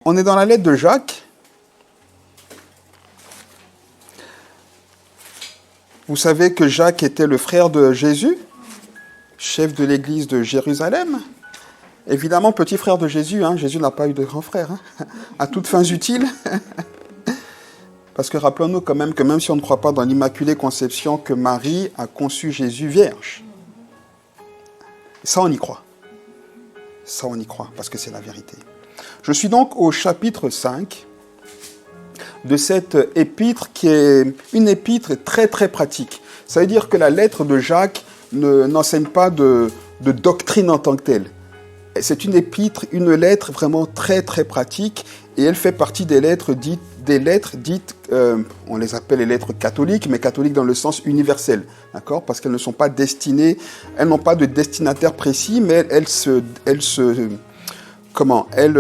On est dans la lettre de Jacques. Vous savez que Jacques était le frère de Jésus, chef de l'église de Jérusalem. Évidemment, petit frère de Jésus, Jésus n'a pas eu de grand frère, à toutes fins utiles. Parce que rappelons-nous quand même que même si on ne croit pas dans l'Immaculée Conception, que Marie a conçu Jésus vierge. Ça, on y croit. Ça, on y croit, parce que c'est la vérité. Je suis donc au chapitre 5 de cette épître qui est une épître très très pratique. Ça veut dire que la lettre de Jacques n'enseigne pas de doctrine en tant que telle. C'est une épître, une lettre vraiment très très pratique et elle fait partie des lettres dites, on les appelle les lettres catholiques, mais catholiques dans le sens universel, d'accord ? Parce qu'elles ne sont pas destinées, elles n'ont pas de destinataire précis, mais elles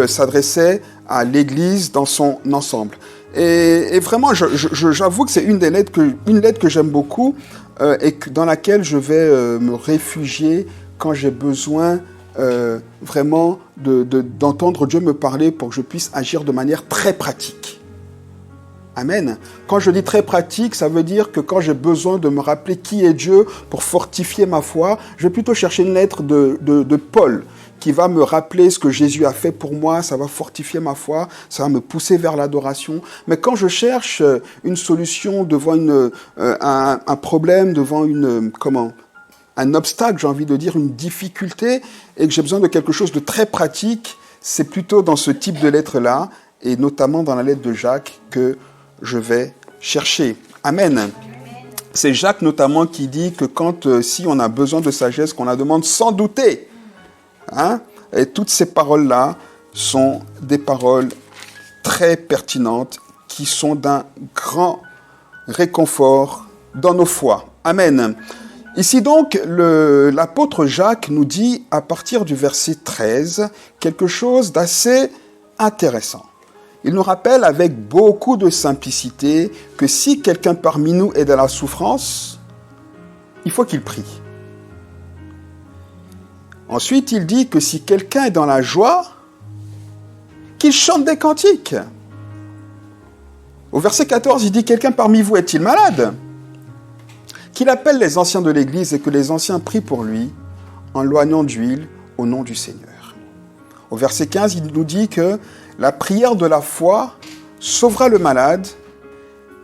s'adressaient à l'Église dans son ensemble. Et vraiment, j'avoue que c'est une lettre que j'aime beaucoup et dans laquelle je vais me réfugier quand j'ai besoin vraiment d'entendre Dieu me parler pour que je puisse agir de manière très pratique. Amen. Quand je dis très pratique, ça veut dire que quand j'ai besoin de me rappeler qui est Dieu pour fortifier ma foi, je vais plutôt chercher une lettre de Paul qui va me rappeler ce que Jésus a fait pour moi, ça va fortifier ma foi, ça va me pousser vers l'adoration. Mais quand je cherche une solution devant un problème, devant un obstacle, j'ai envie de dire, une difficulté, et que j'ai besoin de quelque chose de très pratique, c'est plutôt dans ce type de lettre-là, et notamment dans la lettre de Jacques, que je vais chercher. Amen. C'est Jacques notamment qui dit que si on a besoin de sagesse, qu'on la demande sans douter. Et toutes ces paroles-là sont des paroles très pertinentes qui sont d'un grand réconfort dans nos foi. Amen. Ici donc, l'apôtre Jacques nous dit, à partir du verset 13, quelque chose d'assez intéressant. Il nous rappelle avec beaucoup de simplicité que si quelqu'un parmi nous est dans la souffrance, il faut qu'il prie. Ensuite, il dit que si quelqu'un est dans la joie, qu'il chante des cantiques. Au verset 14, il dit « Quelqu'un parmi vous est-il malade ?» Qu'il appelle les anciens de l'Église et que les anciens prient pour lui en loignant d'huile au nom du Seigneur. Au verset 15, il nous dit que la prière de la foi sauvera le malade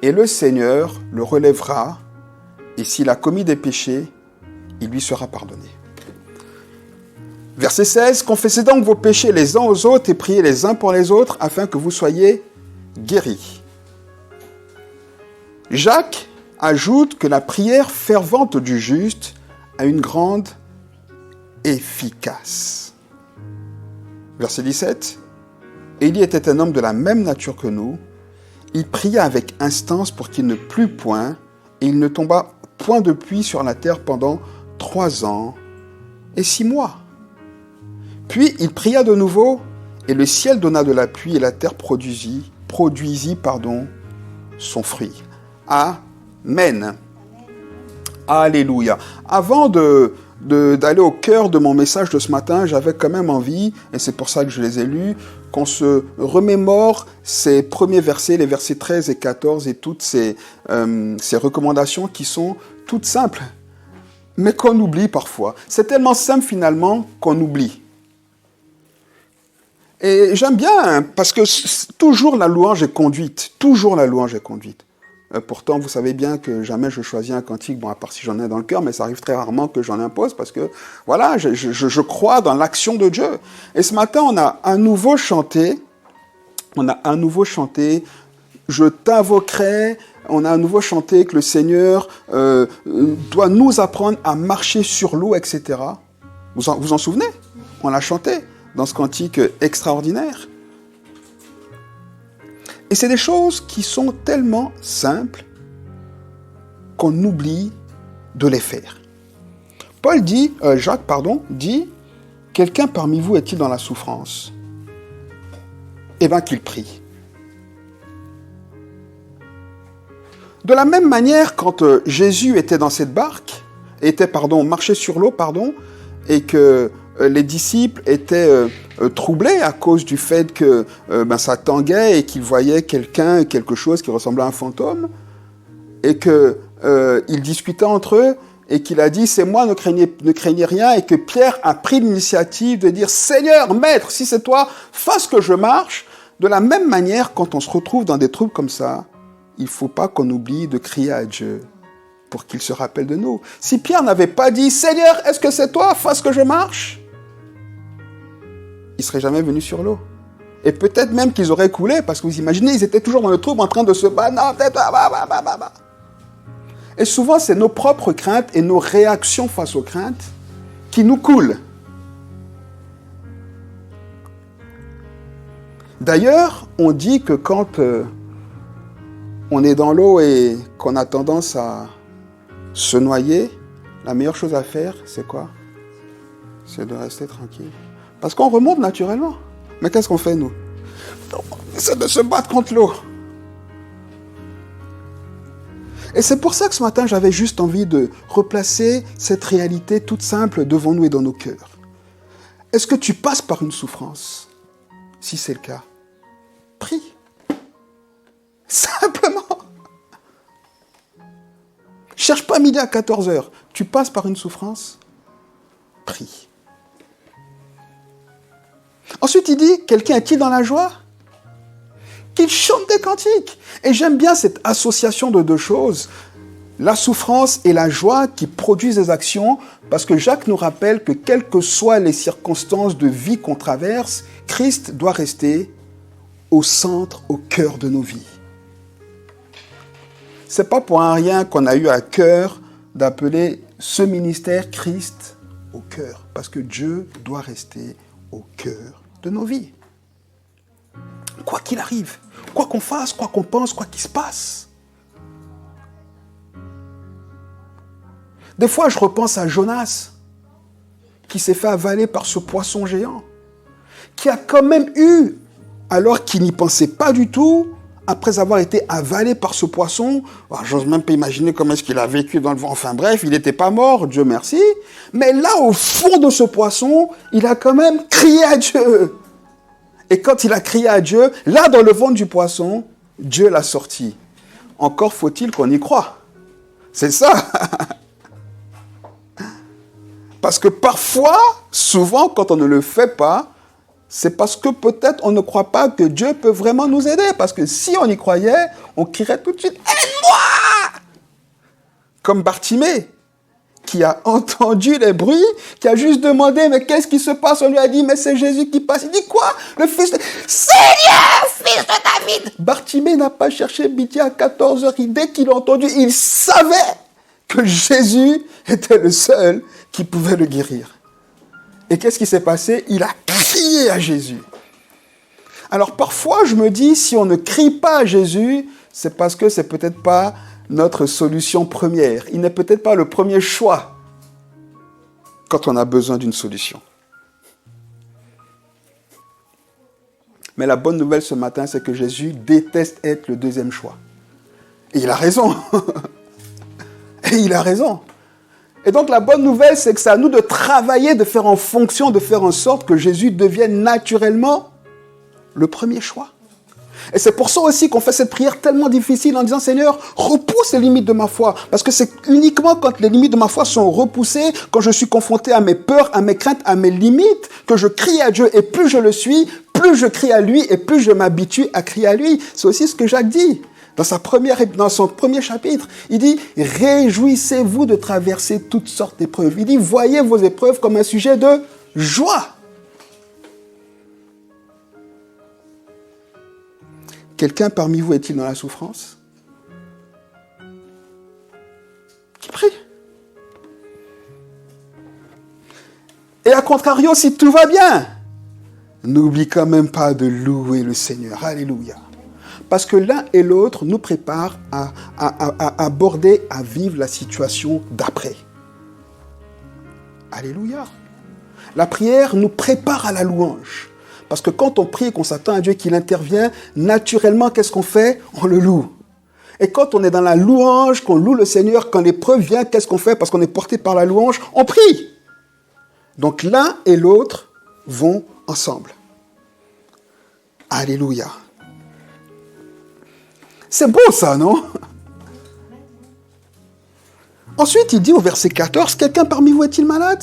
et le Seigneur le relèvera et s'il a commis des péchés, il lui sera pardonné. Verset 16, « Confessez donc vos péchés les uns aux autres et priez les uns pour les autres afin que vous soyez guéris. » Jacques ajoute que la prière fervente du juste a une grande efficace. Verset 17, « Élie était un homme de la même nature que nous. Il pria avec instance pour qu'il ne plût point, et il ne tomba point de pluie sur la terre pendant 3 ans et 6 mois. Puis il pria de nouveau, et le ciel donna de la pluie, et la terre produisit son fruit. » Amen. Alléluia. Avant d'aller au cœur de mon message de ce matin, j'avais quand même envie, et c'est pour ça que je les ai lus, qu'on se remémore ces premiers versets, les versets 13 et 14, et toutes ces recommandations qui sont toutes simples, mais qu'on oublie parfois. C'est tellement simple finalement qu'on oublie. Et j'aime bien, parce que toujours la louange est conduite. Toujours la louange est conduite. Pourtant, vous savez bien que jamais je choisis un cantique, à part si j'en ai dans le cœur, mais ça arrive très rarement que j'en impose, parce que, voilà, je crois dans l'action de Dieu. Et ce matin, on a à nouveau chanté, je t'invoquerai, on a à nouveau chanté que le Seigneur doit nous apprendre à marcher sur l'eau, etc. Vous en souvenez ? On l'a chanté dans ce cantique extraordinaire. Et c'est des choses qui sont tellement simples qu'on oublie de les faire. Jacques dit, « Quelqu'un parmi vous est-il dans la souffrance ? Eh bien qu'il prie. » De la même manière, quand Jésus était dans cette barque, marchait sur l'eau, et que les disciples étaient troublé à cause du fait que ça tanguait et qu'il voyait quelque chose qui ressemblait à un fantôme, et qu'ils discutaient entre eux, et qu'il a dit, c'est moi, ne craignez rien, et que Pierre a pris l'initiative de dire, Seigneur, Maître, si c'est toi, fasse que je marche. De la même manière, quand on se retrouve dans des troubles comme ça, il ne faut pas qu'on oublie de crier à Dieu pour qu'il se rappelle de nous. Si Pierre n'avait pas dit, Seigneur, est-ce que c'est toi, fasse que je marche, il ne serait jamais venu sur l'eau. Et peut-être même qu'ils auraient coulé, parce que vous imaginez, ils étaient toujours dans le trouble en train de se battre. Non, peut-être, Et souvent, c'est nos propres craintes et nos réactions face aux craintes qui nous coulent. D'ailleurs, on dit que quand on est dans l'eau et qu'on a tendance à se noyer, la meilleure chose à faire, c'est quoi? C'est de rester tranquille. Parce qu'on remonte naturellement. Mais qu'est-ce qu'on fait, nous? C'est de se battre contre l'eau. Et c'est pour ça que ce matin, j'avais juste envie de replacer cette réalité toute simple devant nous et dans nos cœurs. Est-ce que tu passes par une souffrance? Si c'est le cas, prie. Simplement. Cherche pas midi à 14h. Tu passes par une souffrance? Prie. Ensuite, il dit, quelqu'un est-il dans la joie? Qu'il chante des cantiques. Et j'aime bien cette association de deux choses, la souffrance et la joie qui produisent des actions, parce que Jacques nous rappelle que quelles que soient les circonstances de vie qu'on traverse, Christ doit rester au centre, au cœur de nos vies. C'est pas pour un rien qu'on a eu à cœur d'appeler ce ministère Christ au cœur, parce que Dieu doit rester au cœur de nos vies. Quoi qu'il arrive, quoi qu'on fasse, quoi qu'on pense, quoi qu'il se passe. Des fois, je repense à Jonas, qui s'est fait avaler par ce poisson géant, qui a quand même eu, alors qu'il n'y pensait pas du tout, après avoir été avalé par ce poisson, j'ose même pas imaginer comment est-ce qu'il a vécu dans le vent. Enfin bref, il n'était pas mort, Dieu merci. Mais là, au fond de ce poisson, il a quand même crié à Dieu. Et quand il a crié à Dieu, là, dans le ventre du poisson, Dieu l'a sorti. Encore faut-il qu'on y croie. C'est ça. Parce que parfois, souvent, quand on ne le fait pas, c'est parce que peut-être on ne croit pas que Dieu peut vraiment nous aider. Parce que si on y croyait, on crierait tout de suite « Aide-moi » Comme Bartimée, qui a entendu les bruits, qui a juste demandé « Mais qu'est-ce qui se passe ?» On lui a dit « Mais c'est Jésus qui passe. » Il dit « Quoi ? Le fils de... Seigneur, fils de David !» Bartimée n'a pas cherché midi à 14h. Dès qu'il a entendu, il savait que Jésus était le seul qui pouvait le guérir. Et qu'est-ce qui s'est passé? Il a crié à Jésus. Alors parfois, je me dis, si on ne crie pas à Jésus, c'est parce que c'est peut-être pas notre solution première. Il n'est peut-être pas le premier choix quand on a besoin d'une solution. Mais la bonne nouvelle ce matin, c'est que Jésus déteste être le deuxième choix. Et il a raison. Et il a raison. Et donc la bonne nouvelle, c'est que c'est à nous de travailler, de faire en fonction, de faire en sorte que Jésus devienne naturellement le premier choix. Et c'est pour ça aussi qu'on fait cette prière tellement difficile en disant « Seigneur, repousse les limites de ma foi ». Parce que c'est uniquement quand les limites de ma foi sont repoussées, quand je suis confronté à mes peurs, à mes craintes, à mes limites, que je crie à Dieu. Et plus je le suis, plus je crie à lui et plus je m'habitue à crier à lui. C'est aussi ce que Jacques dit. Dans son premier chapitre, il dit « Réjouissez-vous de traverser toutes sortes d'épreuves ». Il dit « Voyez vos épreuves comme un sujet de joie ». Quelqu'un parmi vous est-il dans la souffrance? Qui prie. Et à contrario, si tout va bien, n'oublie quand même pas de louer le Seigneur. Alléluia. Parce que l'un et l'autre nous préparent à aborder, à vivre la situation d'après. Alléluia. La prière nous prépare à la louange. Parce que quand on prie et qu'on s'attend à Dieu qu'il intervient, naturellement, qu'est-ce qu'on fait? On le loue. Et quand on est dans la louange, qu'on loue le Seigneur, quand l'épreuve vient, qu'est-ce qu'on fait? Parce qu'on est porté par la louange, on prie. Donc l'un et l'autre vont ensemble. Alléluia. C'est beau ça, non? Ensuite, il dit au verset 14, « Quelqu'un parmi vous est-il malade?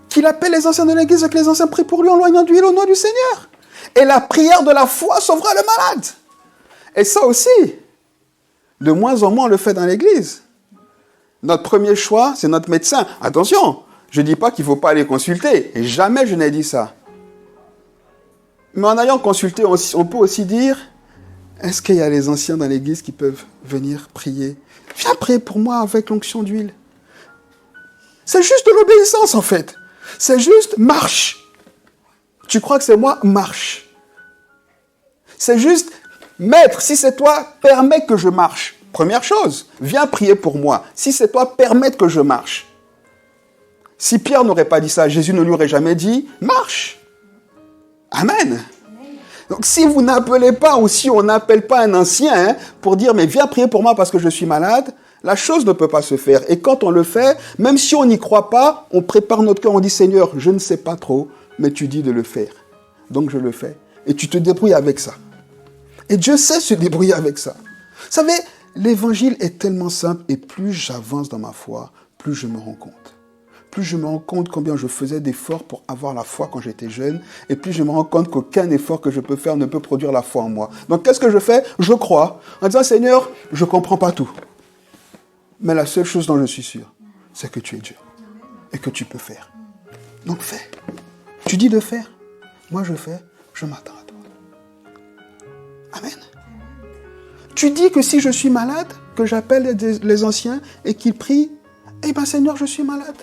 Qu'il appelle les anciens de l'église et que les anciens prient pour lui en loignant d'huile au nom du Seigneur. Et la prière de la foi sauvera le malade. » Et ça aussi, de moins en moins on le fait dans l'église. Notre premier choix, c'est notre médecin. Attention, je ne dis pas qu'il ne faut pas aller consulter. Et jamais je n'ai dit ça. Mais en allant consulter, on peut aussi dire, est-ce qu'il y a les anciens dans l'église qui peuvent venir prier? Viens prier pour moi avec l'onction d'huile. C'est juste de l'obéissance en fait. C'est juste marche. Tu crois que c'est moi? Marche. C'est juste, maître, si c'est toi, permets que je marche. Première chose, viens prier pour moi. Si c'est toi, permets que je marche. Si Pierre n'aurait pas dit ça, Jésus ne lui aurait jamais dit, marche. Amen. Donc si vous n'appelez pas ou si on n'appelle pas un ancien pour dire, mais viens prier pour moi parce que je suis malade, la chose ne peut pas se faire. Et quand on le fait, même si on n'y croit pas, on prépare notre cœur, on dit, Seigneur, je ne sais pas trop, mais tu dis de le faire. Donc je le fais. Et tu te débrouilles avec ça. Et Dieu sait se débrouiller avec ça. Vous savez, l'évangile est tellement simple et plus j'avance dans ma foi, plus je me rends compte. Plus je me rends compte combien je faisais d'efforts pour avoir la foi quand j'étais jeune, et plus je me rends compte qu'aucun effort que je peux faire ne peut produire la foi en moi. Donc qu'est-ce que je fais? Je crois, en disant, Seigneur, je ne comprends pas tout. Mais la seule chose dont je suis sûr, c'est que tu es Dieu, et que tu peux faire. Donc fais. Tu dis de faire, moi je fais, je m'attends à toi. Amen. Tu dis que si je suis malade, que j'appelle les anciens et qu'ils prient, eh bien Seigneur, je suis malade.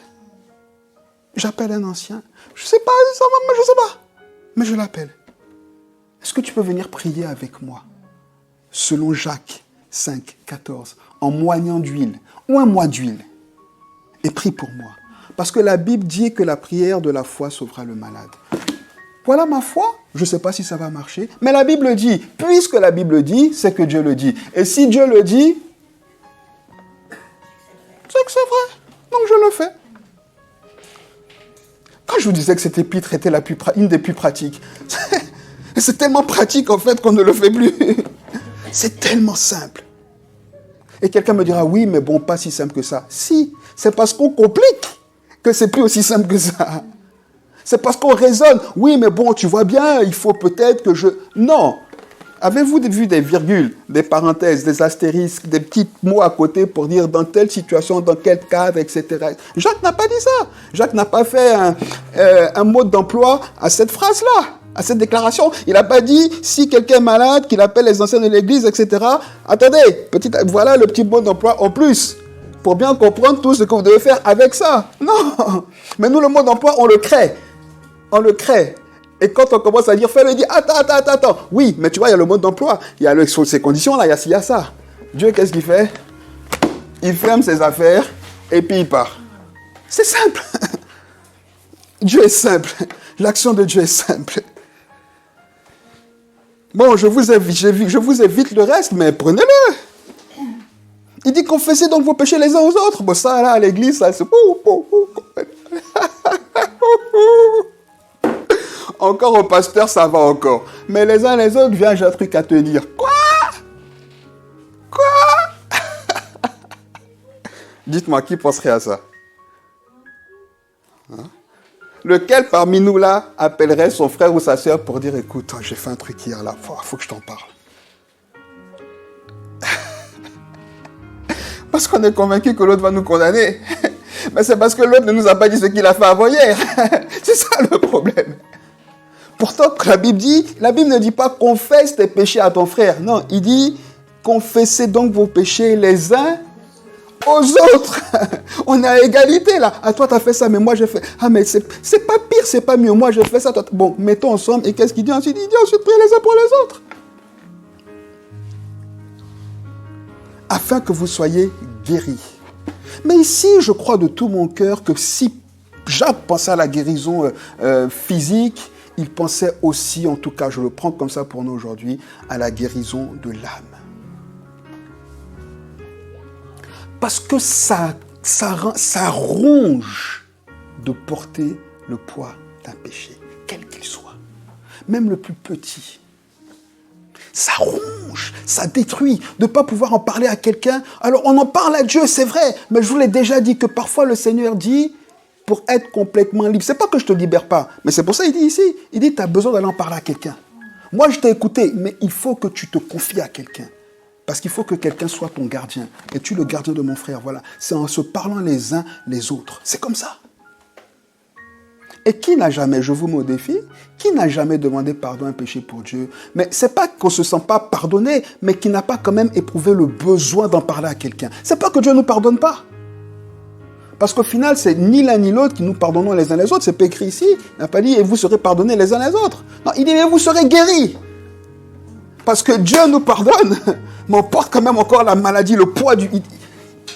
J'appelle un ancien. Je ne sais pas, ça va, mais je ne sais pas. Mais je l'appelle. Est-ce que tu peux venir prier avec moi? Selon Jacques 5, 14, en moignant d'huile, ou un mois d'huile. Et prie pour moi. Parce que la Bible dit que la prière de la foi sauvera le malade. Voilà ma foi. Je ne sais pas si ça va marcher. Mais la Bible dit, puisque la Bible dit, c'est que Dieu le dit. Et si Dieu le dit, c'est que c'est vrai. Donc je le fais. Quand je vous disais que cette épître était une des plus pratiques, c'est tellement pratique en fait qu'on ne le fait plus. C'est tellement simple. Et quelqu'un me dira, oui, mais bon, pas si simple que ça. Si, c'est parce qu'on complique que c'est plus aussi simple que ça. C'est parce qu'on raisonne, oui, mais bon, tu vois bien, il faut peut-être que je... Non. Avez-vous vu des virgules, des parenthèses, des astérisques, des petits mots à côté pour dire dans telle situation, dans quel cadre, etc. Jacques n'a pas dit ça. Jacques n'a pas fait un mode d'emploi à cette phrase-là, à cette déclaration. Il n'a pas dit, si quelqu'un est malade, qu'il appelle les anciens de l'église, etc. Attendez, voilà le petit mot d'emploi en plus, pour bien comprendre tout ce que vous devez faire avec ça. Non. Mais nous, le mot d'emploi, on le crée. On le crée. Et quand on commence à dire, fais-le, dit, attends. Oui, mais tu vois, il y a le mode d'emploi. Il y a ces conditions-là, il y a ça. Dieu, qu'est-ce qu'il fait? Il ferme ses affaires et puis il part. C'est simple. Dieu est simple. L'action de Dieu est simple. Bon, je vous évite le reste, mais prenez-le. Il dit, confessez donc vos péchés les uns aux autres. Bon, ça, là, à l'église, ça, c'est... Encore au pasteur, ça va encore. Mais les uns les autres, viens, j'ai un truc à te dire. Quoi? Dites-moi, qui penserait à ça? Hein? Lequel parmi nous là appellerait son frère ou sa soeur pour dire, écoute, j'ai fait un truc hier là, faut que je t'en parle. Parce qu'on est convaincu que l'autre va nous condamner. Mais c'est parce que l'autre ne nous a pas dit ce qu'il a fait avant hier. C'est ça le problème. Pourtant, la Bible ne dit pas confesse tes péchés à ton frère. Non, il dit confessez donc vos péchés les uns aux autres. On est à égalité là. Ah, toi, tu as fait ça, mais moi, j'ai fait. Ah, mais c'est pas pire, c'est pas mieux. Moi, j'ai fait ça. Toi, bon, mettons ensemble. Et qu'est-ce qu'il dit ensuite? Il dit ensuite priez les uns pour les autres. Afin que vous soyez guéris. Mais ici, je crois de tout mon cœur que si Jacques pensait à la guérison physique, il pensait aussi, en tout cas, je le prends comme ça pour nous aujourd'hui, à la guérison de l'âme. Parce que ça ronge de porter le poids d'un péché, quel qu'il soit, même le plus petit. Ça ronge, ça détruit de ne pas pouvoir en parler à quelqu'un. Alors on en parle à Dieu, c'est vrai, mais je vous l'ai déjà dit que parfois le Seigneur dit, pour être complètement libre, c'est pas que je te libère pas, mais c'est pour ça qu'il dit ici, il dit tu as besoin d'aller en parler à quelqu'un. Moi je t'ai écouté, mais il faut que tu te confies à quelqu'un. Parce qu'il faut que quelqu'un soit ton gardien. Et tu es le gardien de mon frère, voilà. C'est en se parlant les uns les autres. C'est comme ça. Et qui n'a jamais, je vous mets au défi, qui n'a jamais demandé pardon un péché pour Dieu? Mais c'est pas qu'on se sent pas pardonné, mais qui n'a pas quand même éprouvé le besoin d'en parler à quelqu'un. C'est pas que Dieu nous pardonne pas. Parce qu'au final, c'est ni l'un ni l'autre qui nous pardonnons les uns les autres. C'est pas écrit ici. Il n'a pas dit et vous serez pardonnés les uns les autres. Non, il dit et vous serez guéris. Parce que Dieu nous pardonne, mais on porte quand même encore la maladie, le poids du...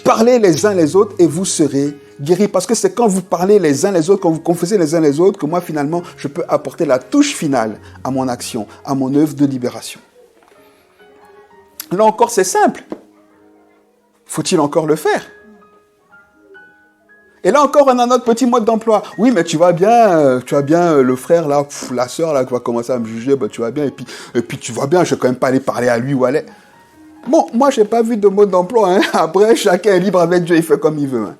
Parlez les uns les autres et vous serez guéris. Parce que c'est quand vous parlez les uns les autres, quand vous confessez les uns les autres, que moi, finalement, je peux apporter la touche finale à mon action, à mon œuvre de libération. Là encore, c'est simple. Faut-il encore le faire? Et là encore, on a notre petit mode d'emploi. Oui, mais tu vois bien le frère, là, la sœur, là, qui va commencer à me juger, bah, tu vois bien, et puis tu vois bien, je ne vais quand même pas aller parler à lui ou à elle. Bon, moi, je n'ai pas vu de mode d'emploi. Hein. Après, chacun est libre avec Dieu, il fait comme il veut. Hein.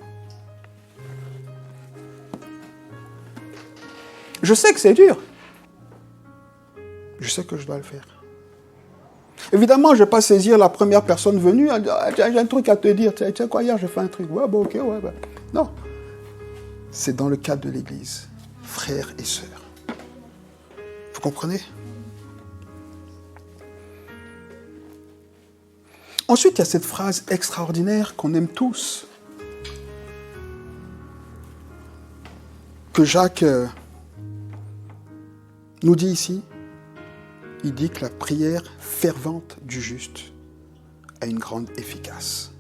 Je sais que c'est dur. Je sais que je dois le faire. Évidemment, je ne vais pas saisir la première personne venue. Ah, j'ai un truc à te dire. Tiens quoi, hier, j'ai fait un truc. Ouais, bon, ok, ouais. Bah. Non. C'est dans le cadre de l'Église, frères et sœurs. Vous comprenez? Ensuite, il y a cette phrase extraordinaire qu'on aime tous, que Jacques nous dit ici. Il dit que la prière fervente du juste a une grande efficace,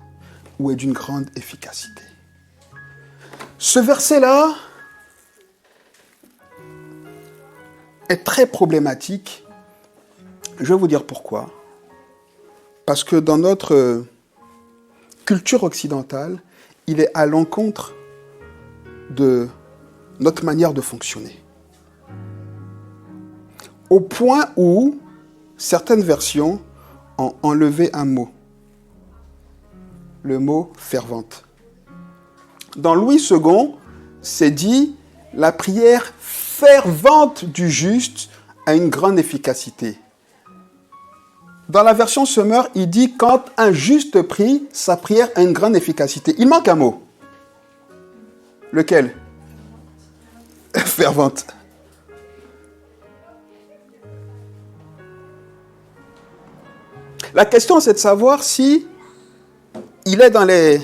ou est d'une grande efficacité. Ce verset-là est très problématique. Je vais vous dire pourquoi. Parce que dans notre culture occidentale, il est à l'encontre de notre manière de fonctionner. Au point où certaines versions ont enlevé un mot. Le mot fervente. Dans Louis II, c'est dit « La prière fervente du juste a une grande efficacité ». Dans la version Semeur, il dit « Quand un juste prie, sa prière a une grande efficacité ». Il manque un mot. Lequel? Fervente. La question, c'est de savoir si il est dans les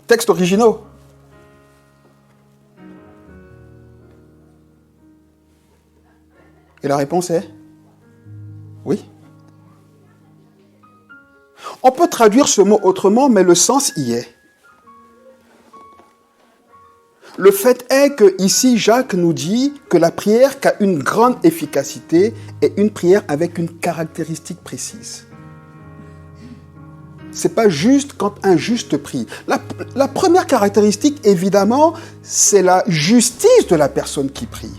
textes originaux. Et la réponse est oui. On peut traduire ce mot autrement, mais le sens y est. Le fait est que ici, Jacques nous dit que la prière qui a une grande efficacité est une prière avec une caractéristique précise. C'est pas juste quand un juste prie. La première caractéristique, évidemment, c'est la justice de la personne qui prie.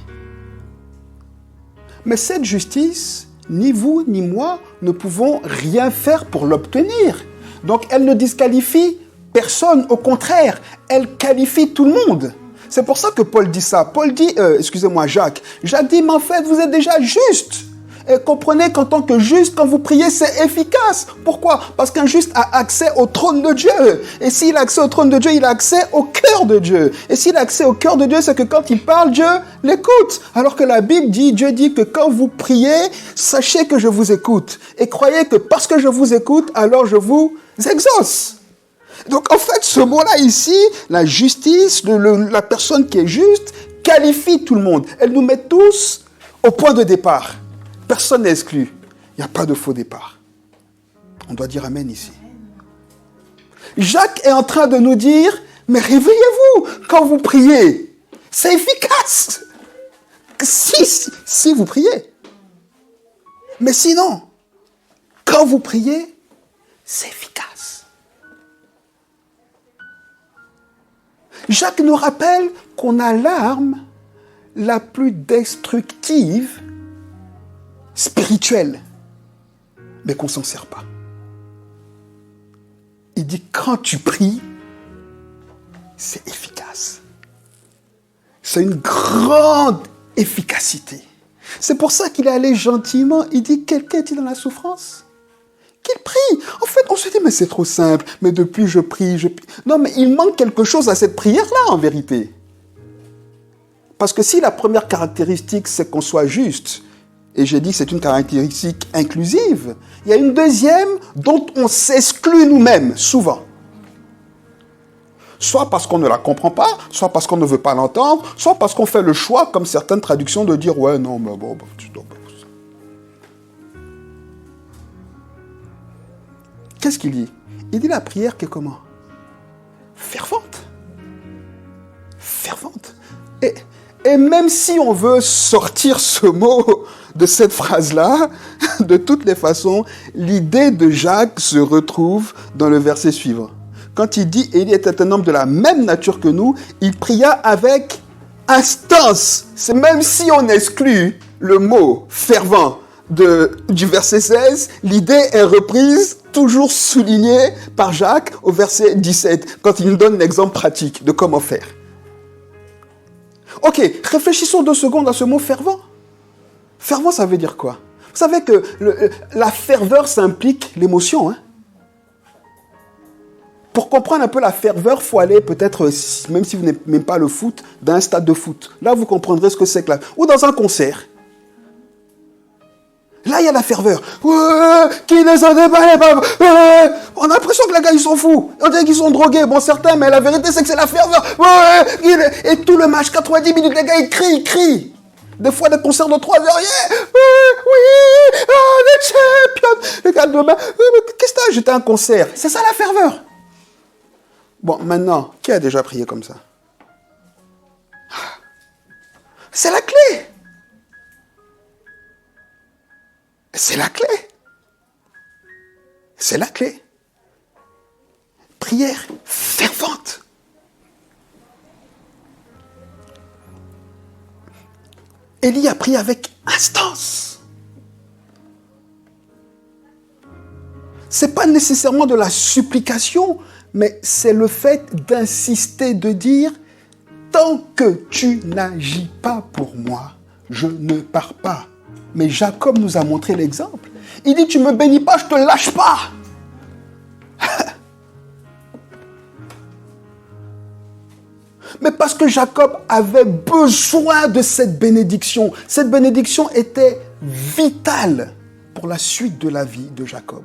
Mais cette justice, ni vous ni moi ne pouvons rien faire pour l'obtenir. Donc elle ne disqualifie personne, au contraire, elle qualifie tout le monde. C'est pour ça que Paul dit ça. Paul dit, Jacques dit, mais en fait, vous êtes déjà juste. Et comprenez qu'en tant que juste, quand vous priez, c'est efficace. Pourquoi? Parce qu'un juste a accès au trône de Dieu. Et s'il a accès au trône de Dieu, il a accès au cœur de Dieu. Et s'il a accès au cœur de Dieu, c'est que quand il parle, Dieu l'écoute. Alors que la Bible dit, Dieu dit que quand vous priez, sachez que je vous écoute. Et croyez que parce que je vous écoute, alors je vous exauce. Donc en fait, ce mot-là ici, la justice, la personne qui est juste, qualifie tout le monde. Elle nous met tous au point de départ. Personne n'est exclu. Il n'y a pas de faux départ. On doit dire Amen ici. Jacques est en train de nous dire, mais réveillez-vous quand vous priez. C'est efficace. Si vous priez. Mais sinon, quand vous priez, c'est efficace. Jacques nous rappelle qu'on a l'arme la plus destructive, spirituelle, mais qu'on ne s'en sert pas. Il dit, quand tu pries, c'est efficace. C'est une grande efficacité. C'est pour ça qu'il est allé gentiment. Il dit, quelqu'un est-il dans la souffrance? Qu'il prie. En fait, on se dit, mais c'est trop simple. Mais depuis, je prie, je prie. Non, mais il manque quelque chose à cette prière-là, en vérité. Parce que si la première caractéristique, c'est qu'on soit juste, et j'ai dit que c'est une caractéristique inclusive, il y a une deuxième dont on s'exclut nous-mêmes, souvent. Soit parce qu'on ne la comprend pas, soit parce qu'on ne veut pas l'entendre, soit parce qu'on fait le choix, comme certaines traductions, de dire « ouais, non, mais bon, tu dois pas... » Qu'est-ce qu'il dit? Il dit la prière qui est comment? Fervente. Fervente. Et même si on veut sortir ce mot de cette phrase-là, de toutes les façons, l'idée de Jacques se retrouve dans le verset suivant. Quand il dit « Élie était un homme de la même nature que nous », il pria avec instance. C'est même si on exclut le mot « fervent » du verset 16, l'idée est reprise, toujours soulignée par Jacques au verset 17, quand il nous donne l'exemple pratique de comment faire. Ok, réfléchissons 2 secondes à ce mot « fervent ». Fervent, ça veut dire quoi? Vous savez que la ferveur, ça implique l'émotion, hein? Pour comprendre un peu la ferveur, il faut aller peut-être, même si vous n'aimez pas le foot, dans un stade de foot. Là, vous comprendrez ce que c'est que là. Ou dans un concert. Là, il y a la ferveur. Ouais, qui ne s'en déballe pas. Ouais. On a l'impression que les gars, ils sont fous. On dirait qu'ils sont drogués. Bon, certains, mais la vérité, c'est que c'est la ferveur. Ouais. Et tout le match, 90 minutes, les gars, ils crient. Des fois, des concerts de 3 heures. Yeah. Oui, les champions. Les gars, demain, qu'est-ce que t'as? J'étais à un concert. C'est ça la ferveur. Bon, maintenant, qui a déjà prié comme ça? C'est la clé. C'est la clé. C'est la clé. Prière fervente. Élie a prié avec instance. Ce n'est pas nécessairement de la supplication, mais c'est le fait d'insister, de dire « Tant que tu n'agis pas pour moi, je ne pars pas. » Mais Jacob nous a montré l'exemple. Il dit « Tu ne me bénis pas, je ne te lâche pas. » Mais parce que Jacob avait besoin de cette bénédiction. Cette bénédiction était vitale pour la suite de la vie de Jacob.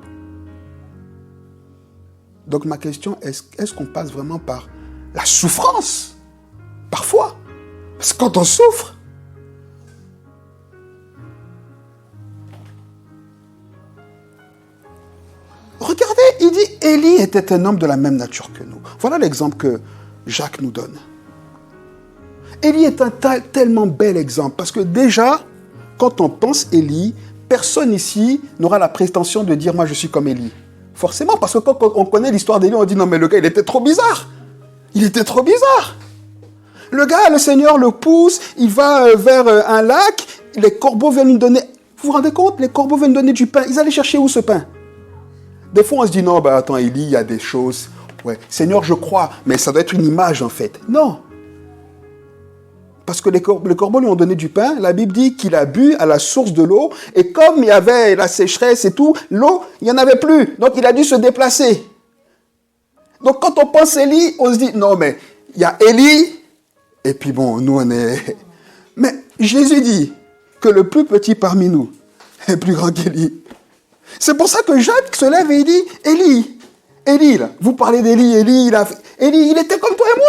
Donc ma question, est-ce qu'on passe vraiment par la souffrance? Parfois. Parce que quand on souffre, regardez, il dit, Élie était un homme de la même nature que nous. Voilà l'exemple que Jacques nous donne. Élie est un tellement bel exemple, parce que déjà, quand on pense Élie, personne ici n'aura la prétention de dire « moi je suis comme Élie ». Forcément, parce que quand on connaît l'histoire d'Élie, on dit « non mais le gars, il était trop bizarre ». Il était trop bizarre. Le gars, le Seigneur le pousse, il va vers un lac, les corbeaux viennent lui donner... Vous vous rendez compte? Les corbeaux viennent lui donner du pain. Ils allaient chercher où ce pain? Des fois, on se dit « non, bah attends, Élie, il y a des choses... » Ouais, Seigneur, je crois, mais ça doit être une image en fait. Non. Parce que les corbeaux lui ont donné du pain, la Bible dit qu'il a bu à la source de l'eau, et comme il y avait la sécheresse et tout, l'eau, il n'y en avait plus. Donc il a dû se déplacer. Donc quand on pense Élie, on se dit, non mais, il y a Élie, et puis bon, nous on est... Mais Jésus dit que le plus petit parmi nous est plus grand qu'Élie. C'est pour ça que Jacques se lève et il dit, Élie, là, vous parlez d'Élie, Élie, il était comme toi et moi.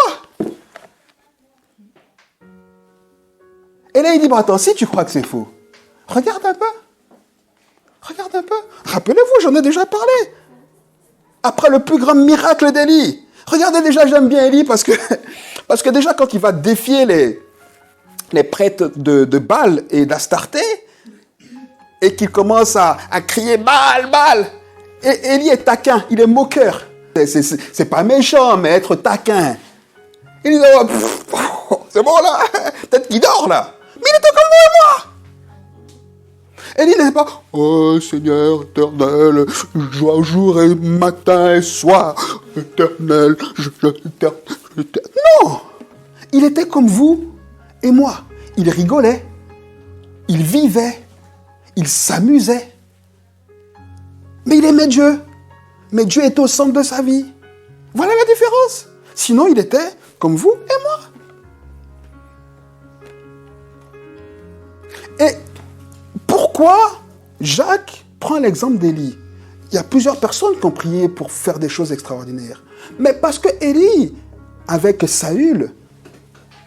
Et là, il dit, bon, attends, si tu crois que c'est faux, regarde un peu. Regarde un peu. Rappelez-vous, j'en ai déjà parlé. Après le plus grand miracle d'Élie. Regardez déjà, j'aime bien Élie parce que déjà, quand il va défier les prêtres de Baal et d'Astarté, et qu'il commence à crier « Baal, Baal !» Et Élie est taquin, il est moqueur. C'est pas méchant, mais être taquin. Il dit oh, c'est bon là. Peut-être qu'il dort là. Mais il était comme vous et moi. Élie n'est pas, oh Seigneur éternel, joie jour et matin et soir, éternel, Non. Il était comme vous et moi. Il rigolait. Il vivait. Il s'amusait. Mais il aimait Dieu. Mais Dieu était au centre de sa vie. Voilà la différence. Sinon, il était comme vous et moi. Et pourquoi Jacques prend l'exemple d'Élie? Il y a plusieurs personnes qui ont prié pour faire des choses extraordinaires. Mais parce que Élie, avec Saül,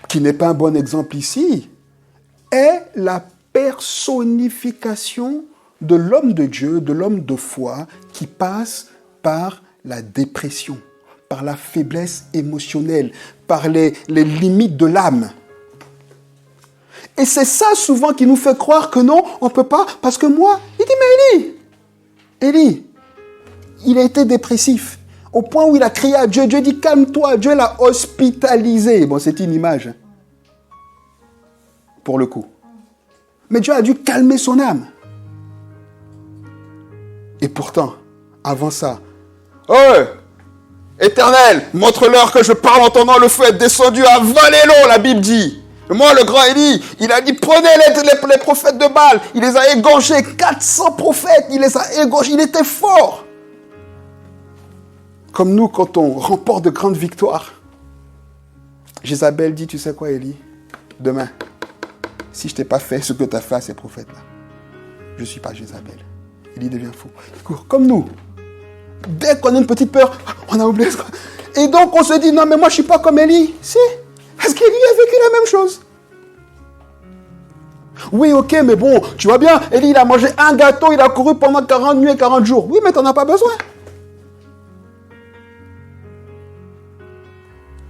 qui n'est pas un bon exemple ici, est la personnification de l'homme de Dieu, de l'homme de foi, qui passe par la dépression, par la faiblesse émotionnelle, par les limites de l'âme. Et c'est ça souvent qui nous fait croire que non, on ne peut pas, parce que moi, il dit, mais Élie, il a été dépressif, au point où il a crié à Dieu, Dieu dit, calme-toi, Dieu l'a hospitalisé. Bon, c'est une image, pour le coup. Mais Dieu a dû calmer son âme. Et pourtant, avant ça, oh, Éternel, montre-leur que je parle en ton nom, le feu est descendu à avaler l'eau, la Bible dit. Moi, le grand Élie, il a dit, prenez les prophètes de Baal. Il les a égorgés, 400 prophètes, il les a égorgés, il était fort. Comme nous, quand on remporte de grandes victoires. Jézabel dit, tu sais quoi, Élie? Demain, si je ne t'ai pas fait ce que tu as fait à ces prophètes-là, je ne suis pas Jézabel. Élie devient fou. Il court comme nous. Dès qu'on a une petite peur, on a oublié. Et donc, on se dit, non, mais moi, je ne suis pas comme Élie. Si. Parce qu'Élie a vécu la même chose. Oui, ok, mais bon, tu vois bien, Élie, il a mangé un gâteau, il a couru pendant 40 nuits et 40 jours. Oui, mais tu n'en as pas besoin.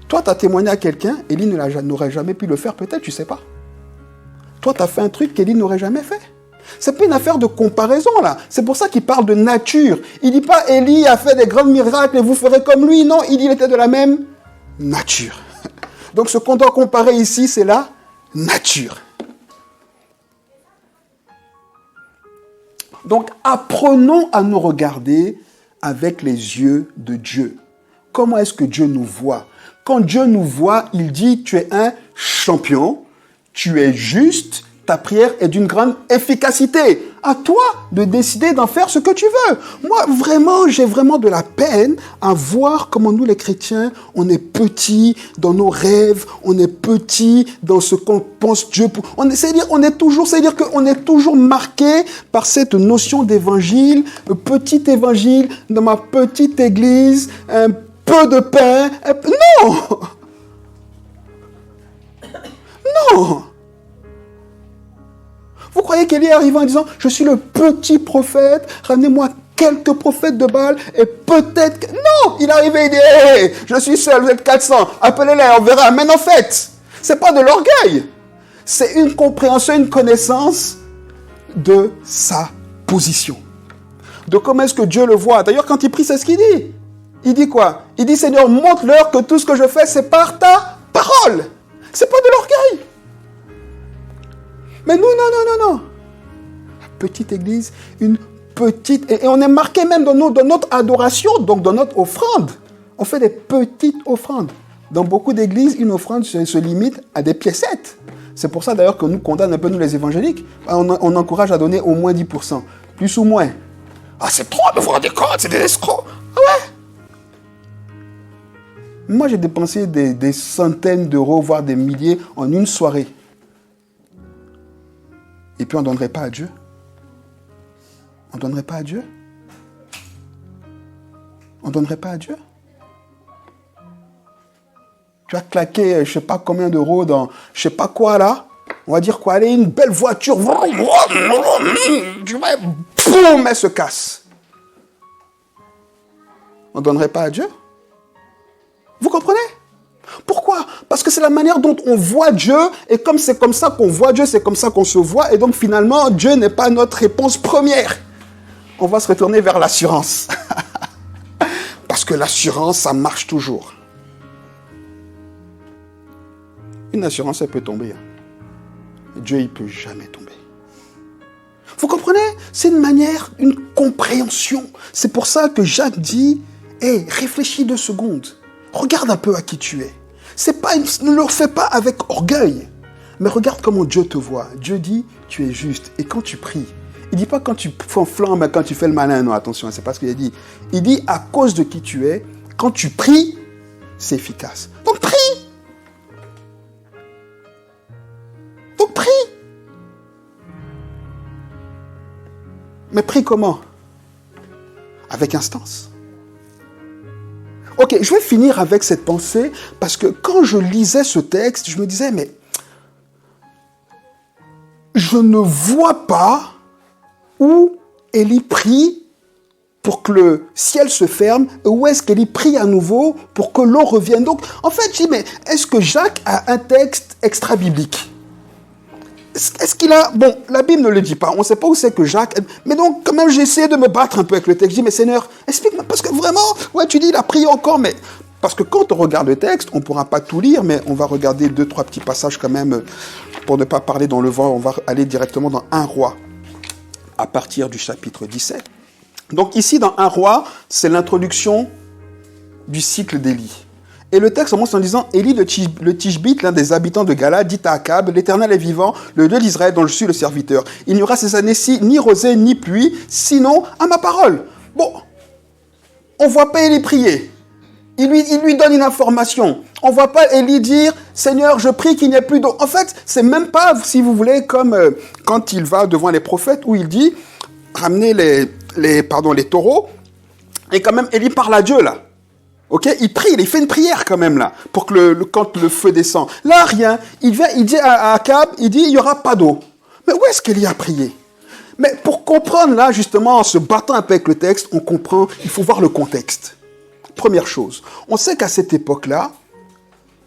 Toi, tu as témoigné à quelqu'un, Élie n'aurait jamais pu le faire, peut-être, tu ne sais pas. Toi, tu as fait un truc qu'Élie n'aurait jamais fait. C'est pas une affaire de comparaison, là. C'est pour ça qu'il parle de nature. Il ne dit pas, Élie a fait des grands miracles et vous ferez comme lui. Non, il dit, il était de la même nature. Donc, ce qu'on doit comparer ici, c'est la nature. Donc, apprenons à nous regarder avec les yeux de Dieu. Comment est-ce que Dieu nous voit? Quand Dieu nous voit, il dit, tu es un champion, tu es juste, ta prière est d'une grande efficacité. À toi de décider d'en faire ce que tu veux. Moi, vraiment, j'ai vraiment de la peine à voir comment nous, les chrétiens, on est petits dans nos rêves, on est petits dans ce qu'on pense Dieu. C'est-à-dire qu'on est toujours marqué par cette notion d'évangile, petit évangile, dans ma petite église, un peu de pain. Non! Non! Vous croyez qu'Élie est arrivé en disant, je suis le petit prophète, ramenez-moi quelques prophètes de Baal, et peut-être que... Non! Il est arrivé, il dit, hey, je suis seul, vous êtes 400, appelez-les, on verra. Mais en fait, c'est pas de l'orgueil. C'est une compréhension, une connaissance de sa position. De comment est-ce que Dieu le voit. D'ailleurs, quand il prie, c'est ce qu'il dit. Il dit quoi? Il dit, Seigneur, montre-leur que tout ce que je fais, c'est par ta parole. C'est pas de l'orgueil. Mais nous, non. Petite église, une petite... Et on est marqué même dans notre adoration, donc dans notre offrande. On fait des petites offrandes. Dans beaucoup d'églises, une offrande se limite à des piécettes. C'est pour ça d'ailleurs que nous condamnons un peu, nous les évangéliques. On encourage à donner au moins 10%. Plus ou moins. Ah, c'est trop, mais vous vous rendez compte, c'est des escrocs. Ah ouais. Moi, j'ai dépensé des centaines d'euros, voire des milliers en une soirée. Et puis on ne donnerait pas à Dieu. On ne donnerait pas à Dieu. On ne donnerait pas à Dieu. Tu as claqué je ne sais pas combien d'euros dans je ne sais pas quoi là. On va dire quoi, allez, une belle voiture. Tu vois, boum, elle se casse. On ne donnerait pas à Dieu. Vous comprenez? Pourquoi? Parce que c'est la manière dont on voit Dieu, et comme c'est comme ça qu'on voit Dieu, c'est comme ça qu'on se voit, et donc finalement, Dieu n'est pas notre réponse première. On va se retourner vers l'assurance. Parce que l'assurance, ça marche toujours. Une assurance, elle peut tomber. Dieu, il ne peut jamais tomber. Vous comprenez? C'est une manière, une compréhension. C'est pour ça que Jacques dit, hey, réfléchis 2 secondes. Regarde un peu à qui tu es. Ne le fais pas avec orgueil. Mais regarde comment Dieu te voit. Dieu dit, tu es juste. Et quand tu pries, il ne dit pas quand tu flammes, quand tu fais le malin. Non, attention, c'est pas ce qu'il a dit. Il dit, à cause de qui tu es, quand tu pries, c'est efficace. Donc prie. Donc prie. Mais prie comment? Avec instance. Ok, je vais finir avec cette pensée parce que quand je lisais ce texte, je me disais, mais je ne vois pas où Élie prie pour que le ciel se ferme, et où est-ce qu'Élie prie à nouveau pour que l'eau revienne. Donc, en fait, je dis, mais est-ce que Jacques a un texte extra-biblique? Est-ce qu'il a... Bon, la Bible ne le dit pas, on ne sait pas où c'est que Jacques... Mais donc, quand même, j'ai essayé de me battre un peu avec le texte. Je dis, mais Seigneur, explique-moi, parce que vraiment, ouais, tu dis, il a prié encore, mais... Parce que quand on regarde le texte, on ne pourra pas tout lire, mais on va regarder 2-3 petits passages quand même, pour ne pas parler dans le vent, on va aller directement dans 1 Roi, à partir du chapitre 17. Donc ici, dans 1 Roi, c'est l'introduction du cycle d'Élie. Et le texte commence en disant, Élie le Tishbite, l'un des habitants de Galade, dit à Akab, l'Éternel est vivant, le Dieu d'Israël dont je suis le serviteur. Il n'y aura ces années-ci ni rosée ni pluie, sinon à ma parole. Bon, on ne voit pas Élie prier. Il lui donne une information. On ne voit pas Élie dire, Seigneur, je prie qu'il n'y ait plus d'eau. En fait, c'est même pas, si vous voulez, comme quand il va devant les prophètes, où il dit, ramenez les taureaux, et quand même, Élie parle à Dieu, là. Ok, il prie, il fait une prière quand même là, pour que quand le feu descend. Là, rien. Il vient, il dit à Akab, il dit, il n'y aura pas d'eau. Mais où est-ce qu'Élie a prié? Mais pour comprendre là, justement, en se battant un peu avec le texte, on comprend, il faut voir le contexte. Première chose, on sait qu'à cette époque-là,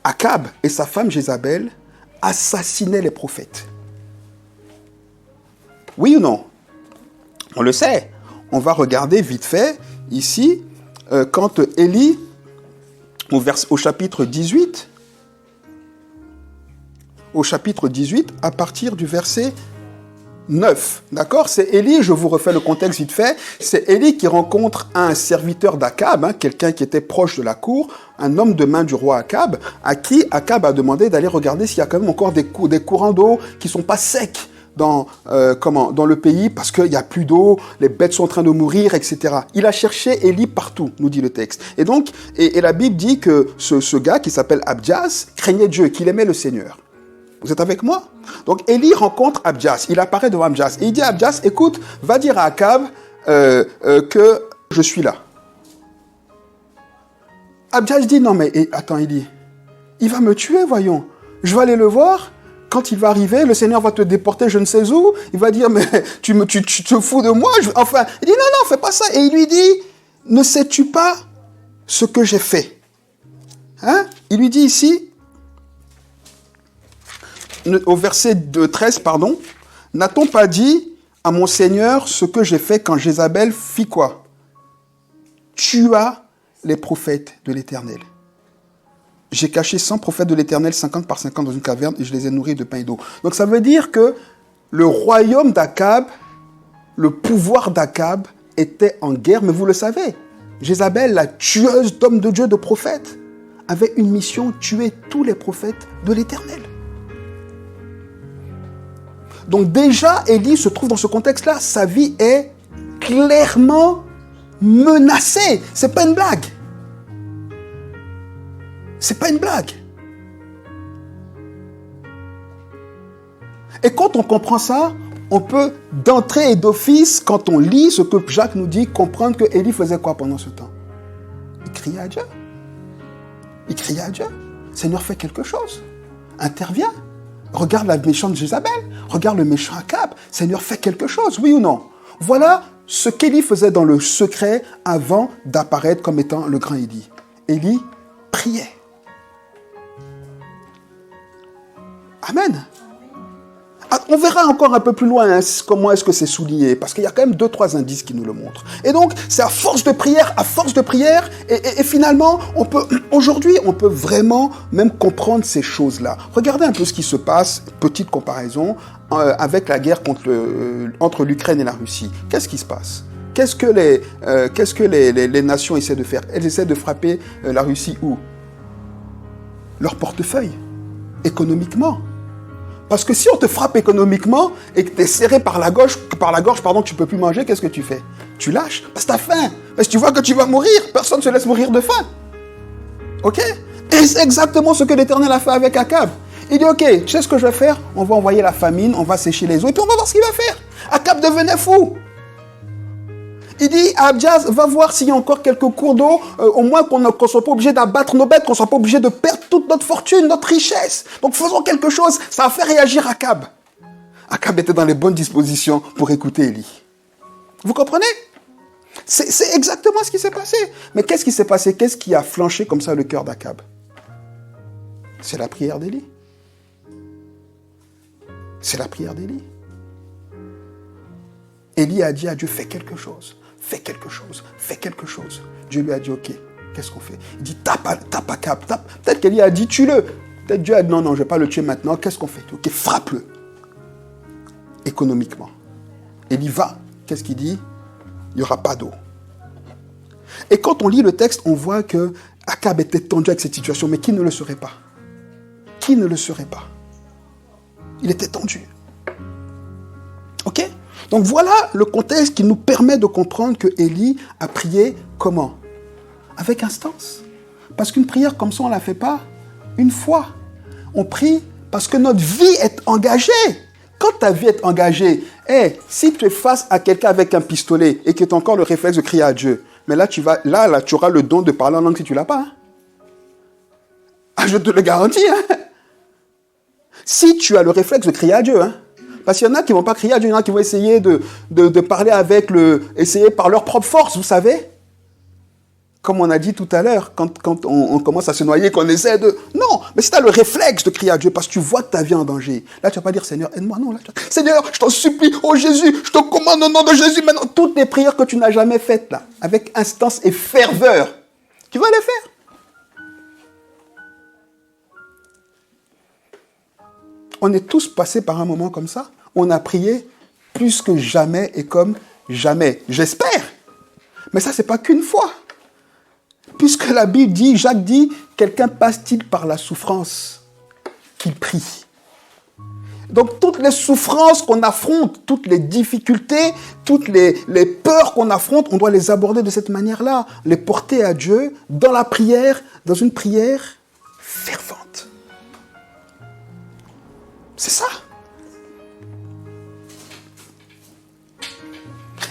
Akab et sa femme Jézabel assassinaient les prophètes. Oui ou non? On le sait. On va regarder vite fait, ici, quand Élie, au chapitre 18, à partir du verset 9, d'accord? C'est Élie, je vous refais le contexte vite fait, c'est Élie qui rencontre un serviteur d'Akab, quelqu'un qui était proche de la cour, un homme de main du roi Akab, à qui Akab a demandé d'aller regarder s'il y a quand même encore des courants d'eau qui ne sont pas secs dans le pays, parce qu'il n'y a plus d'eau, les bêtes sont en train de mourir, etc. Il a cherché Élie partout, nous dit le texte. Et donc, et la Bible dit que ce gars qui s'appelle Abdias craignait Dieu, qu'il aimait le Seigneur. Vous êtes avec moi? Donc Élie rencontre Abdias, il apparaît devant Abdias, et il dit à Abdias, écoute, va dire à Akab que je suis là. Abdias dit, non mais attends Élie, il va me tuer, voyons. Je vais aller le voir. Quand il va arriver, le Seigneur va te déporter je ne sais où. Il va dire, mais tu te fous de moi? Enfin, il dit, non, fais pas ça. Et il lui dit, ne sais-tu pas ce que j'ai fait? Il lui dit ici, au verset 13, n'a-t-on pas dit à mon Seigneur ce que j'ai fait quand Jézabel fit quoi? Tua les prophètes de l'Éternel. J'ai caché 100 prophètes de l'Éternel, 50 par 50 dans une caverne, et je les ai nourris de pain et d'eau. Donc ça veut dire que le royaume d'Akab, le pouvoir d'Akab était en guerre, mais vous le savez, Jézabel, la tueuse d'hommes de Dieu, de prophètes, avait une mission, tuer tous les prophètes de l'Éternel. Donc déjà, Élie se trouve dans ce contexte-là, sa vie est clairement menacée. C'est pas une blague. C'est pas une blague. Et quand on comprend ça, on peut d'entrée et d'office, quand on lit ce que Jacques nous dit, comprendre que Élie faisait quoi pendant ce temps? Il criait à Dieu. Il criait à Dieu. Seigneur, fais quelque chose. Interviens. Regarde la méchante Jézabel. Regarde le méchant Akab. Seigneur, fais quelque chose, oui ou non? Voilà ce qu'Élie faisait dans le secret avant d'apparaître comme étant le grand Élie. Élie priait. Amen. Ah, on verra encore un peu plus loin hein, comment est-ce que c'est souligné, parce qu'il y a quand même 2-3 indices qui nous le montrent. Et donc, c'est à force de prière, et finalement, aujourd'hui, on peut vraiment même comprendre ces choses-là. Regardez un peu ce qui se passe, petite comparaison, avec la guerre entre l'Ukraine et la Russie. Qu'est-ce qui se passe ? Qu'est-ce que les nations essaient de faire ? Elles essaient de frapper la Russie où ? Leur portefeuille, économiquement. Parce que si on te frappe économiquement et que tu es serré par la gorge, tu ne peux plus manger, qu'est-ce que tu fais ? Tu lâches, parce que tu as faim. Parce que tu vois que tu vas mourir, personne ne se laisse mourir de faim. Ok ? Et c'est exactement ce que l'Éternel a fait avec Akab. Il dit, ok, tu sais ce que je vais faire ? On va envoyer la famine, on va sécher les eaux, et puis on va voir ce qu'il va faire. Akab devenait fou. Il dit à Abdias, va voir s'il y a encore quelques cours d'eau, au moins qu'on ne soit pas obligé d'abattre nos bêtes, qu'on ne soit pas obligé de perdre toute notre fortune, notre richesse. Donc faisons quelque chose. Ça a fait réagir Akab. Akab était dans les bonnes dispositions pour écouter Élie. Vous comprenez ? C'est exactement ce qui s'est passé. Mais qu'est-ce qui s'est passé ? Qu'est-ce qui a flanché comme ça le cœur d'Akab ? C'est la prière d'Élie. C'est la prière d'Élie. Élie a dit à Dieu, fais quelque chose. Fais quelque chose, fais quelque chose. Dieu lui a dit, ok, qu'est-ce qu'on fait ? Il dit, tape Akab, tape. Peut-être qu'Élie a dit, tue-le. Peut-être Dieu a dit, non, je ne vais pas le tuer maintenant. Qu'est-ce qu'on fait ? Ok, frappe-le. Économiquement. Élie va. Qu'est-ce qu'il dit ? Il n'y aura pas d'eau. Et quand on lit le texte, on voit que Akab était tendu avec cette situation, mais qui ne le serait pas ? Qui ne le serait pas ? Il était tendu. Ok ? Donc voilà le contexte qui nous permet de comprendre que Élie a prié comment ? Avec instance. Parce qu'une prière comme ça, on ne la fait pas une fois. On prie parce que notre vie est engagée. Quand ta vie est engagée, si tu es face à quelqu'un avec un pistolet et que tu as encore le réflexe de crier à Dieu, mais là, tu auras le don de parler en langue si tu ne l'as pas. Hein? Ah, je te le garantis. Hein? Si tu as le réflexe de crier à Dieu, hein? Parce qu'il y en a qui ne vont pas crier à Dieu, il y en a qui vont essayer de parler essayer par leur propre force, vous savez. Comme on a dit tout à l'heure, quand on commence à se noyer, qu'on essaie de... Non, mais si tu as le réflexe de crier à Dieu parce que tu vois que ta vie est en danger, là tu ne vas pas dire Seigneur, aide-moi. Non, là, Seigneur, je t'en supplie, oh Jésus, je te commande au nom de Jésus maintenant. Toutes les prières que tu n'as jamais faites là, avec instance et ferveur, tu vas les faire. On est tous passés par un moment comme ça. On a prié plus que jamais et comme jamais. J'espère. Mais ça, ce n'est pas qu'une fois. Puisque la Bible dit, Jacques dit, quelqu'un passe-t-il par la souffrance qu'il prie. Donc, toutes les souffrances qu'on affronte, toutes les difficultés, toutes les peurs qu'on affronte, on doit les aborder de cette manière-là. Les porter à Dieu dans la prière, dans une prière fervente. C'est ça.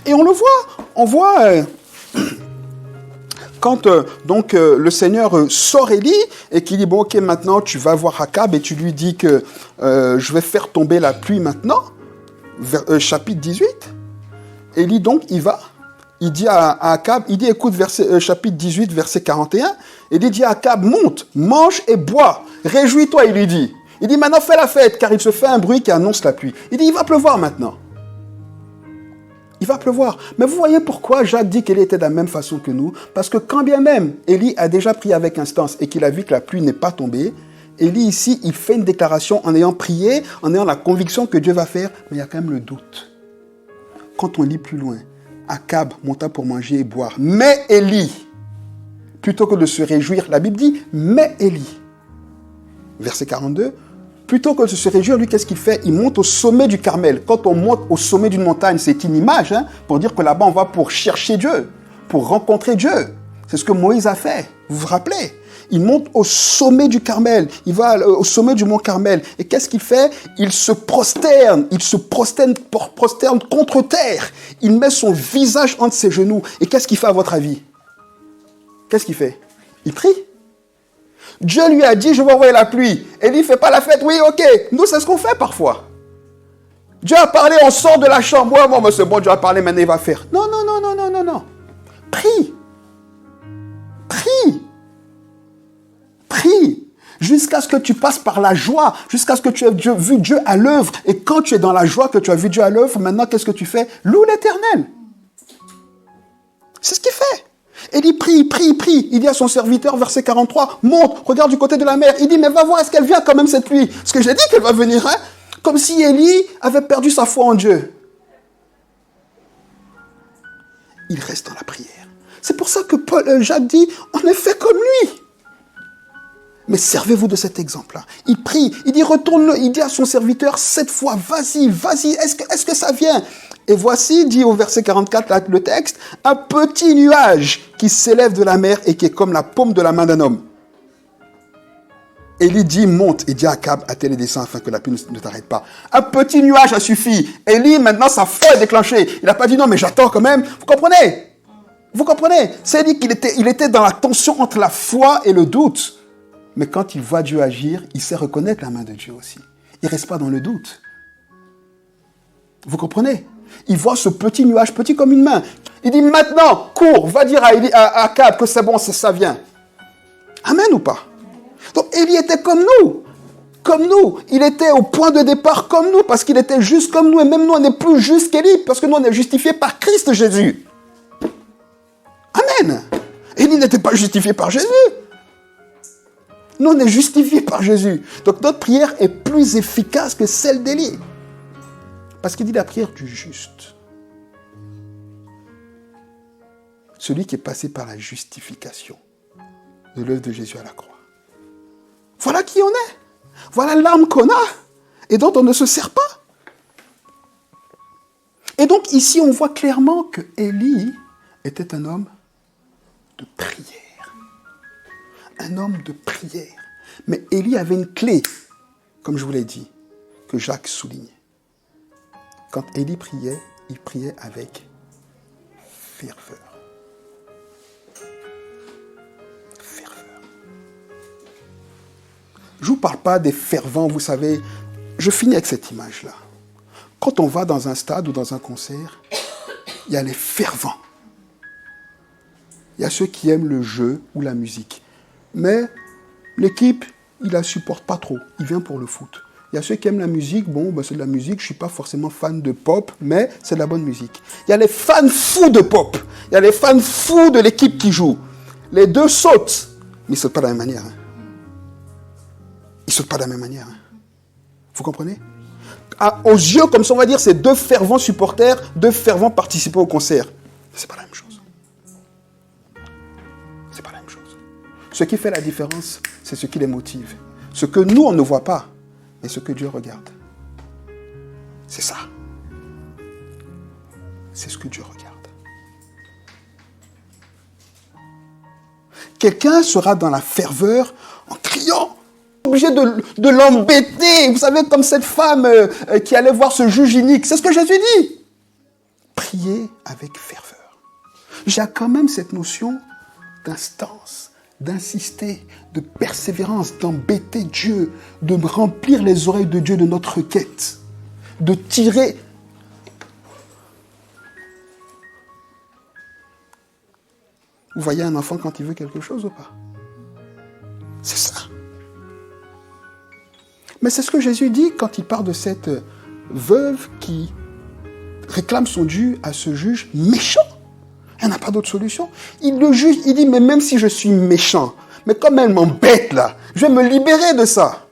Et on le voit. On voit quand le Seigneur sort Élie et qu'il dit, bon, ok, maintenant tu vas voir Akab et tu lui dis que je vais faire tomber la pluie maintenant. Chapitre 18. Élie, donc, il va. Il dit à Akab, il dit, écoute, chapitre 18, verset 41. Élie dit à Akab, monte, mange et bois. Réjouis-toi, il lui dit. Il dit, maintenant fais la fête, car il se fait un bruit qui annonce la pluie. Il dit, il va pleuvoir maintenant. Il va pleuvoir. Mais vous voyez pourquoi Jacques dit qu'Élie était de la même façon que nous ? Parce que quand bien même Élie a déjà prié avec instance et qu'il a vu que la pluie n'est pas tombée, Élie ici, il fait une déclaration en ayant prié, en ayant la conviction que Dieu va faire, mais il y a quand même le doute. Quand on lit plus loin, Akab monta pour manger et boire. Mais Élie, plutôt que de se réjouir, la Bible dit, mais Élie. Verset 42, plutôt que de se réjouir, lui, qu'est-ce qu'il fait ? Il monte au sommet du Carmel. Quand on monte au sommet d'une montagne, c'est une image pour dire que là-bas, on va pour chercher Dieu, pour rencontrer Dieu. C'est ce que Moïse a fait. Vous vous rappelez ? Il monte au sommet du Carmel. Il va au sommet du mont Carmel. Et qu'est-ce qu'il fait ? Il se prosterne. Il se prosterne contre terre. Il met son visage entre ses genoux. Et qu'est-ce qu'il fait à votre avis ? Qu'est-ce qu'il fait ? Il prie. Dieu lui a dit, je vais envoyer la pluie. Élie ne fait pas la fête. Oui, ok. Nous, c'est ce qu'on fait parfois. Dieu a parlé, on sort de la chambre. Ouais, bon, mais c'est bon, Dieu a parlé, maintenant il va faire. Non. Prie. jusqu'à ce que tu passes par la joie, jusqu'à ce que tu aies vu Dieu à l'œuvre. Et quand tu es dans la joie, que tu as vu Dieu à l'œuvre, maintenant, qu'est-ce que tu fais? Loue l'Éternel. C'est ce qu'il fait. Et il prie. Il dit à son serviteur, verset 43, monte, regarde du côté de la mer. Il dit, mais va voir, est-ce qu'elle vient quand même cette nuit? Parce que j'ai dit qu'elle va venir, hein? Comme si Élie avait perdu sa foi en Dieu. Il reste dans la prière. C'est pour ça que Jacques dit, on est fait comme lui. Mais servez-vous de cet exemple-là. Il prie, il dit, retourne, il dit à son serviteur, 7 fois, vas-y, est-ce que ça vient? Et voici, dit au verset 44, là, le texte, un petit nuage qui s'élève de la mer et qui est comme la paume de la main d'un homme. Élie dit, monte, et dit à Akab, attelle et descends afin que la pluie ne t'arrête pas. Un petit nuage a suffi. Élie, maintenant, sa foi est déclenchée. Il n'a pas dit, non, mais j'attends quand même. Vous comprenez? Vous comprenez? C'est dit qu'il était dans la tension entre la foi et le doute. Mais quand il voit Dieu agir, il sait reconnaître la main de Dieu aussi. Il ne reste pas dans le doute. Vous comprenez? Il voit ce petit nuage, petit comme une main. Il dit, maintenant, cours, va dire à Akab que c'est bon, ça vient. Amen ou pas? Donc, Élie était comme nous. Comme nous. Il était au point de départ comme nous, parce qu'il était juste comme nous. Et même nous, on n'est plus juste qu'Élie, parce que nous, on est justifiés par Christ Jésus. Amen. Élie n'était pas justifié par Jésus. Nous, on est justifiés par Jésus. Donc, notre prière est plus efficace que celle d'Élie. Parce qu'il dit la prière du juste. Celui qui est passé par la justification de l'œuvre de Jésus à la croix. Voilà qui on est. Voilà l'arme qu'on a et dont on ne se sert pas. Et donc ici, on voit clairement que Élie était un homme de prière. Un homme de prière. Mais Élie avait une clé, comme je vous l'ai dit, que Jacques souligne. Quand Élie priait, il priait avec ferveur. Je ne vous parle pas des fervents, vous savez. Je finis avec cette image-là. Quand on va dans un stade ou dans un concert, il y a les fervents. Il y a ceux qui aiment le jeu ou la musique. Mais l'équipe, il ne la supporte pas trop. Il vient pour le foot. Il y a ceux qui aiment la musique. Bon, ben c'est de la musique. Je ne suis pas forcément fan de pop, mais c'est de la bonne musique. Il y a les fans fous de pop. Il y a les fans fous de l'équipe qui joue. Les deux sautent. Mais ils ne sautent pas de la même manière. Ils ne sautent pas de la même manière. Vous comprenez? Aux yeux, comme ça, on va dire, c'est deux fervents supporters, deux fervents participants au concert. C'est pas la même chose. C'est pas la même chose. Ce qui fait la différence, c'est ce qui les motive. Ce que nous, on ne voit pas, mais ce que Dieu regarde. C'est ça. C'est ce que Dieu regarde. Quelqu'un sera dans la ferveur en criant, obligé de l'embêter. Vous savez, comme cette femme qui allait voir ce juge inique. C'est ce que Jésus dit. Priez avec ferveur. J'ai quand même cette notion d'instance, d'insister, de persévérance, d'embêter Dieu, de remplir les oreilles de Dieu de notre quête, de tirer. Vous voyez un enfant quand il veut quelque chose ou pas? C'est ça. Mais c'est ce que Jésus dit quand il parle de cette veuve qui réclame son dû à ce juge méchant. Elle n'a pas d'autre solution. Il le juge, il dit, mais même si je suis méchant, mais comme elle m'embête là, je vais me libérer de ça.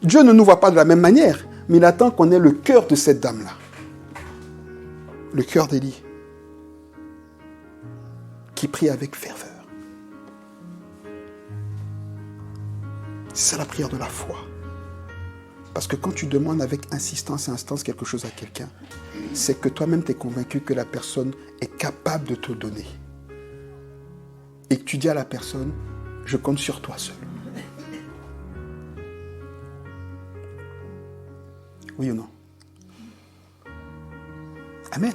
Dieu ne nous voit pas de la même manière, mais il attend qu'on ait le cœur de cette dame-là. Le cœur d'Élie, qui prie avec ferveur. C'est la prière de la foi. Parce que quand tu demandes avec insistance et instance quelque chose à quelqu'un, c'est que toi-même tu es convaincu que la personne est capable de te donner. Et que tu dis à la personne, je compte sur toi seul. Oui ou non? Amen.